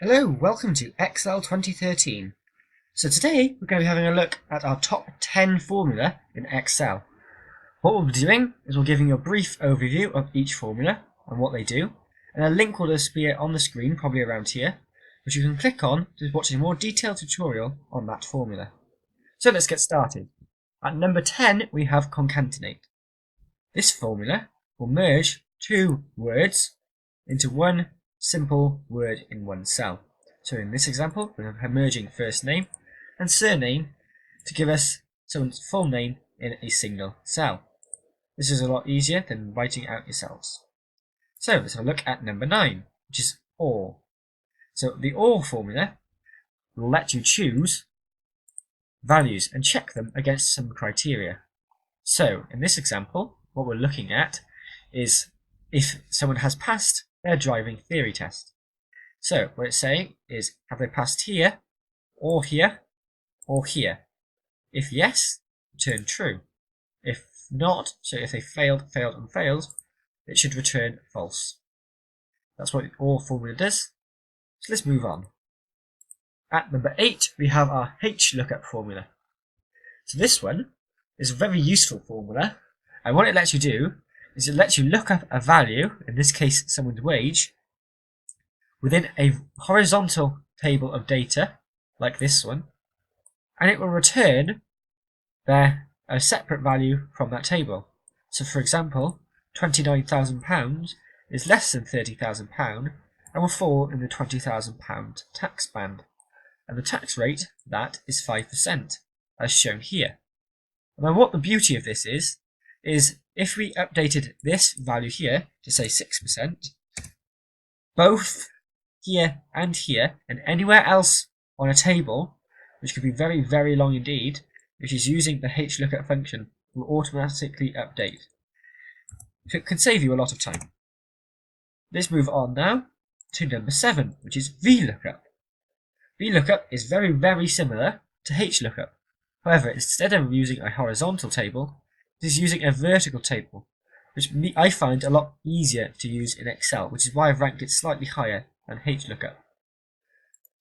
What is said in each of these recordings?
Hello, welcome to Excel 2013. So today we're going to be having a look at our top 10 formula in Excel. What we'll be doing is we'll giving you a brief overview of each formula and what they do, and a link will just be on the screen, probably around here, which you can click on to watch a more detailed tutorial on that formula. So let's get started. At number 10 we have concatenate. This formula will merge two words into one simple word in one cell. So in this example, we're merging first name and surname to give us someone's full name in a single cell. This is a lot easier than writing out yourselves. So let's have a look at number 9, which is OR. So the OR formula will let you choose values and check them against some criteria. So in this example, what we're looking at is if someone has passed their driving theory test. So what it's saying is, have they passed here, or here, or here? If yes, return true. If not, so if they failed, and failed, it should return false. That's what the OR formula does. So let's move on. At number 8, we have our Hlookup formula. So this one is a very useful formula, and what it lets you do is it lets you look up a value, in this case someone's wage, within a horizontal table of data, like this one, and it will return a separate value from that table. So for example, £29,000 is less than £30,000 and will fall in the £20,000 tax band. And the tax rate for that is 5%, as shown here. Now what the beauty of this is if we updated this value here to say 6%, both here and here, and anywhere else on a table, which could be very, very long indeed, which is using the Hlookup function, will automatically update. So it can save you a lot of time. Let's move on now to number 7, which is Vlookup. Vlookup is very, very similar to Hlookup. However, instead of using a horizontal table, it is using a vertical table, which I find a lot easier to use in Excel, which is why I've ranked it slightly higher than Hlookup.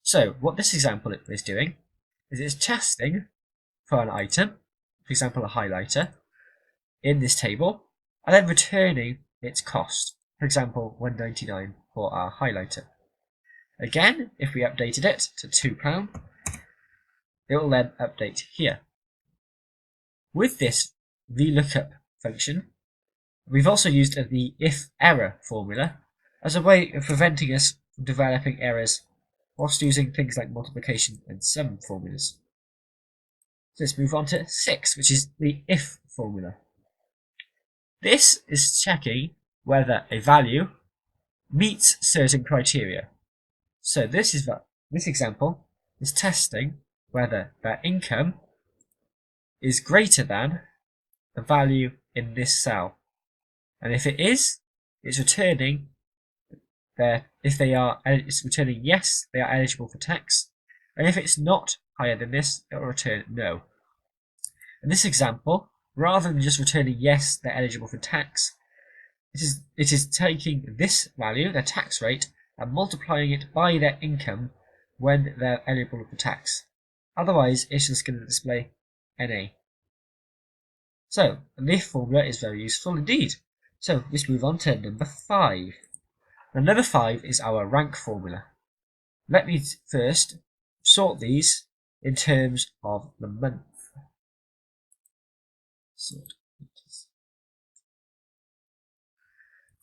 So what this example is doing is it's testing for an item, for example a highlighter, in this table, and then returning its cost, for example £1.99 for our highlighter. Again, if we updated it to £2, it will then update here. With this Vlookup function, we've also used the iferror formula as a way of preventing us from developing errors whilst using things like multiplication and sum formulas. So let's move on to 6, which is the if formula. This is checking whether a value meets certain criteria. So this example is testing whether their income is greater than the value in this cell. And if it is, it's returning it's returning yes, they are eligible for tax. And if it's not higher than this, it will return no. In this example, rather than just returning yes, they're eligible for tax, it is taking this value, their tax rate, and multiplying it by their income when they're eligible for tax. Otherwise, it's just going to display NA. So, the if formula is very useful indeed. So, let's move on to number 5. Now, number 5 is our rank formula. Let me first sort these in terms of the month.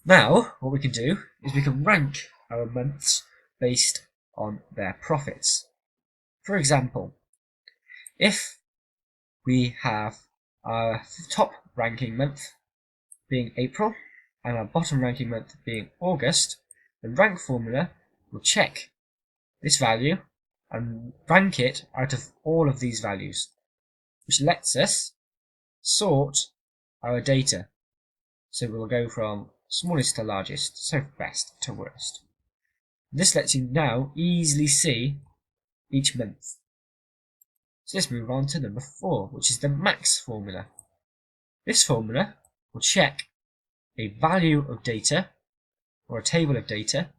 Now, what we can do is we can rank our months based on their profits. For example, if we have our top ranking month being April and our bottom ranking month being August, the rank formula will check this value and rank it out of all of these values, which lets us sort our data. So we'll go from smallest to largest, so best to worst. This lets you now easily see each month. So let's move on to number 4, which is the max formula. This formula will check a value of data or a table of data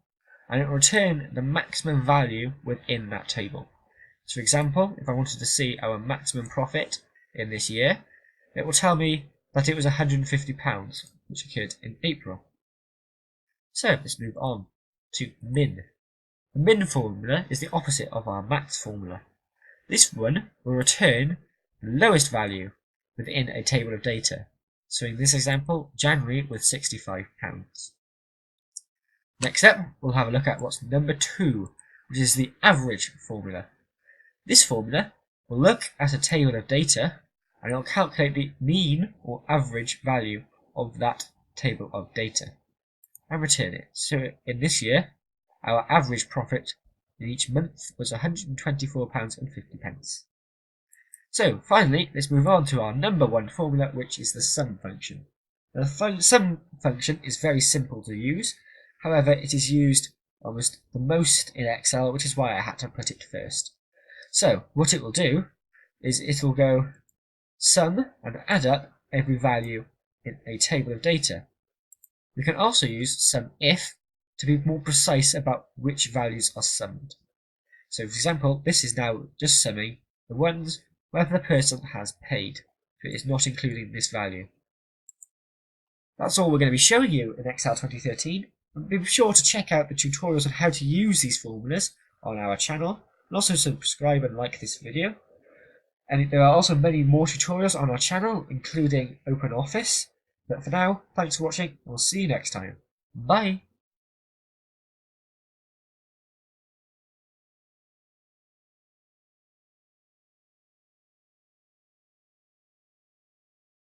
and it will return the maximum value within that table. So for example, if I wanted to see our maximum profit in this year, it will tell me that it was £150, which occurred in April. So let's move on to min. The min formula is the opposite of our max formula. This one will return the lowest value within a table of data. So in this example, January with £65. Next up, we'll have a look at what's number 2, which is the average formula. This formula will look at a table of data and it will calculate the mean or average value of that table of data and return it. So in this year, our average profit in each month was £124.50. So finally, let's move on to our number 1 formula, which is the sum function. The sum function is very simple to use. However, it is used almost the most in Excel, which is why I had to put it first. So what it will do is it will go sum and add up every value in a table of data. We can also use SumIF to be more precise about which values are summed. So for example, this is now just summing the ones where the person has paid, so it is not including this value. That's all we're going to be showing you in Excel 2013. And be sure to check out the tutorials on how to use these formulas on our channel, and also subscribe and like this video. And there are also many more tutorials on our channel, including OpenOffice. But for now, thanks for watching, and we'll see you next time. Bye!